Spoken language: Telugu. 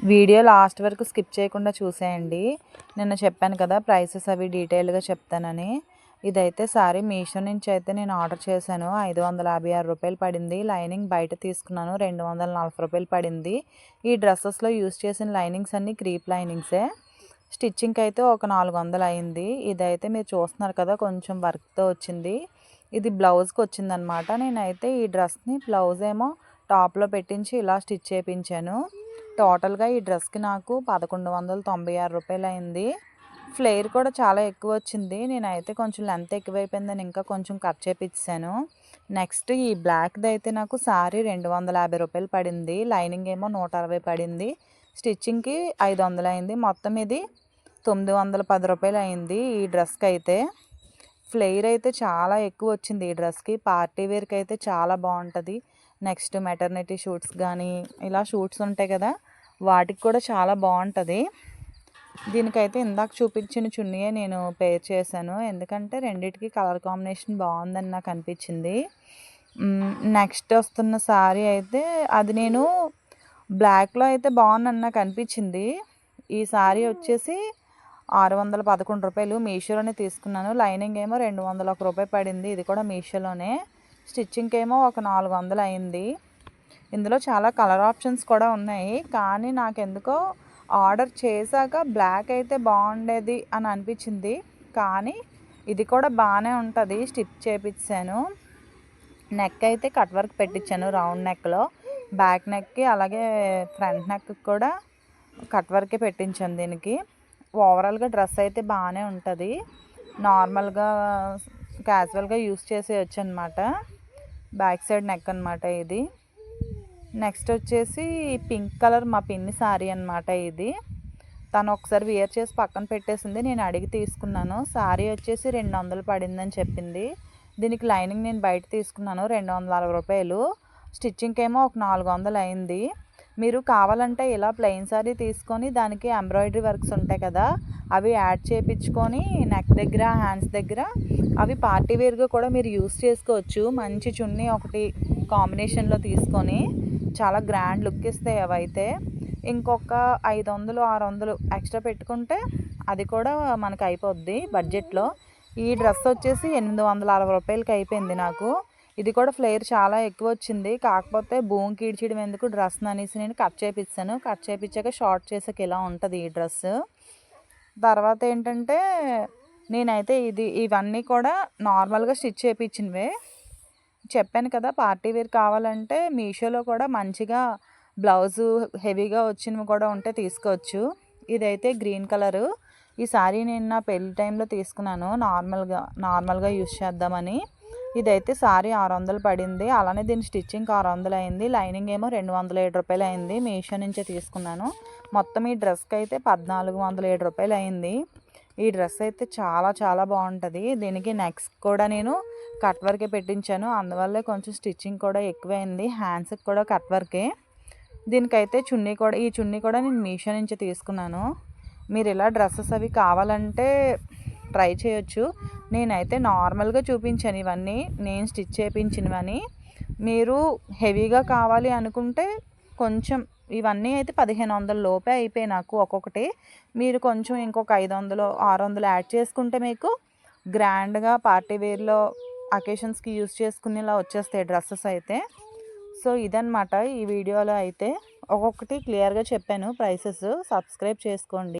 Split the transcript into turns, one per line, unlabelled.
వీడియో లాస్ట్ వరకు స్కిప్ చేయకుండా చూసేయండి. నిన్న చెప్పాను కదా ప్రైసెస్ అవి డీటెయిల్గా చెప్తానని. ఇదైతే సారీ మీషో నుంచి అయితే నేను ఆర్డర్ చేశాను. 556 రూపాయలు పడింది. లైనింగ్ బయట తీసుకున్నాను, 240 రూపాయలు పడింది. ఈ డ్రెస్సెస్లో యూస్ చేసిన లైనింగ్స్ అన్నీ క్రీప్ లైనింగ్సే. స్టిచ్చింగ్కి అయితే ఒక 400 అయింది. ఇదైతే మీరు చూస్తున్నారు కదా కొంచెం వర్క్తో వచ్చింది. ఇది బ్లౌజ్కి వచ్చిందనమాట. నేనైతే ఈ డ్రెస్ని బ్లౌజ్ ఏమో టాప్లో పెట్టించి ఇలా స్టిచ్ చేయించాను. టోటల్గా ఈ డ్రెస్కి నాకు 1196 రూపాయలు అయింది. ఫ్లేర్ కూడా చాలా ఎక్కువ వచ్చింది. నేనైతే కొంచెం లెంత్ ఎక్కువైపోయిందని ఇంకా కొంచెం కట్ చేపించాను. నెక్స్ట్ ఈ బ్లాక్ది అయితే నాకు సారీ 250 రూపాయలు పడింది. లైనింగ్ ఏమో 160 పడింది. స్టిచ్చింగ్కి 500 అయింది. మొత్తం ఇది 910 రూపాయలు అయింది ఈ డ్రెస్కి అయితే. ఫ్లేర్ అయితే చాలా ఎక్కువ వచ్చింది ఈ డ్రెస్కి. పార్టీ వేర్కి అయితే చాలా బాగుంటుంది. నెక్స్ట్ మెటర్నిటీ షూట్స్ కానీ ఇలా షూట్స్ ఉంటాయి కదా, వాటికి కూడా చాలా బాగుంటుంది. దీనికైతే ఇందాక చూపించిన చున్నీయే నేను పేర్ చేశాను, ఎందుకంటే రెండిటికి కలర్ కాంబినేషన్ బాగుందని నాకు అనిపించింది. నెక్స్ట్ వస్తున్న శారీ అయితే అది నేను బ్లాక్లో అయితే బాగుందని నాకు అనిపించింది. ఈ శారీ వచ్చేసి 611 రూపాయలు మీషోలోనే తీసుకున్నాను. లైనింగ్ ఏమో 201 రూపాయి పడింది. ఇది కూడా మీషోలోనే. స్టిచ్చింగ్కి ఏమో ఒక 400 అయింది. ఇందులో చాలా కలర్ ఆప్షన్స్ కూడా ఉన్నాయి, కానీ నాకెందుకో ఆర్డర్ చేశాక బ్లాక్ అయితే బాగుండేది అని అనిపించింది. కానీ ఇది కూడా బాగానే ఉంటుంది. స్టిచ్ చేయించాను. నెక్ అయితే కట్ వర్క్ పెట్టించాను రౌండ్ నెక్లో. బ్యాక్ నెక్కి అలాగే ఫ్రంట్ నెక్కి కూడా కట్ వర్కే పెట్టించాను దీనికి. ఓవరాల్గా డ్రెస్ అయితే బాగానే ఉంటుంది. నార్మల్గా క్యాజువల్గా యూస్ చేసేయచ్చు అనమాట. బ్యాక్ సైడ్ నెక్ అనమాట ఇది. నెక్స్ట్ వచ్చేసి పింక్ కలర్ మా పిన్ని శారీ అనమాట ఇది. తను ఒకసారి వేర్ చేసి పక్కన పెట్టేసింది, నేను అడిగి తీసుకున్నాను. శారీ వచ్చేసి 200 పడిందని చెప్పింది. దీనికి లైనింగ్ నేను బయట తీసుకున్నాను 240 రూపాయలు. స్టిచ్చింగ్కి ఏమో ఒక 400 అయింది. మీరు కావాలంటే ఇలా ప్లెయిన్ శారీ తీసుకొని దానికి ఎంబ్రాయిడరీ వర్క్స్ ఉంటాయి కదా, అవి యాడ్ చేయించుకొని నెక్ దగ్గర హ్యాండ్స్ దగ్గర అవి పార్టీ వేర్గా కూడా మీరు యూస్ చేసుకోవచ్చు. మంచి చున్నీ ఒకటి కాంబినేషన్లో తీసుకొని చాలా గ్రాండ్ లుక్ ఇస్తాయి అవైతే. ఇంకొక 500 600 ఎక్స్ట్రా పెట్టుకుంటే అది కూడా మనకు అయిపోద్ది బడ్జెట్లో. ఈ డ్రెస్ వచ్చేసి 860 రూపాయలకి అయిపోయింది నాకు. ఇది కూడా ఫ్లేర్ చాలా ఎక్కువ వచ్చింది. కాకపోతే భూమికి ఈడ్చడం ఎందుకు డ్రెస్ని అనేసి నేను కట్ చేయించాను. కట్ చేయించాక షార్ట్ చేసాక ఇలా ఉంటుంది ఈ డ్రెస్. తర్వాత ఏంటంటే నేనైతే ఇవన్నీ కూడా నార్మల్గా స్టిచ్ చేయించినవే. చెప్పాను కదా పార్టీ వేర్ కావాలంటే మీషోలో కూడా మంచిగా బ్లౌజు హెవీగా వచ్చినవి కూడా ఉంటే తీసుకోవచ్చు. ఇదైతే గ్రీన్ కలరు. ఈ శారీ నేను నా పెళ్లి టైంలో తీసుకున్నాను నార్మల్గా యూస్ చేద్దామని. ఇదైతే శారీ 600 పడింది. అలానే దీని స్టిచ్చింగ్ 600 అయింది. లైనింగ్ ఏమో 207 రూపాయలు అయింది. మీషో నుంచే తీసుకున్నాను. మొత్తం ఈ డ్రెస్కి అయితే 1407 రూపాయలు అయింది. ఈ డ్రెస్ అయితే చాలా చాలా బాగుంటుంది. దీనికి నెక్స్ట్ కూడా నేను కట్ వర్కే పెట్టించాను, అందువల్లే కొంచెం స్టిచ్చింగ్ కూడా ఎక్కువైంది. హ్యాండ్స్కి కూడా కట్ వర్కే. దీనికైతే ఈ చున్నీ కూడా నేను మీషో నుంచి తీసుకున్నాను. మీరు ఇలా డ్రెస్సెస్ అవి కావాలంటే ట్రై చేయొచ్చు. నేనైతే నార్మల్గా చూపించాను ఇవన్నీ నేను స్టిచ్ చేయించినవని. మీరు హెవీగా కావాలి అనుకుంటే కొంచెం ఇవన్నీ అయితే 1500 లోపే అయిపోయాయి నాకు ఒక్కొక్కటి. మీరు కొంచెం ఇంకొక 500 600 యాడ్ చేసుకుంటే మీకు గ్రాండ్గా పార్టీ వేర్లో అకేషన్స్కి యూస్ చేసుకునేలా వచ్చేస్తాయి డ్రెస్సెస్ అయితే. సో ఇదన్నమాట ఈ వీడియోలో అయితే. ఒక్కొక్కటి క్లియర్గా చెప్పాను ప్రైసెస్. సబ్స్క్రైబ్ చేసుకోండి.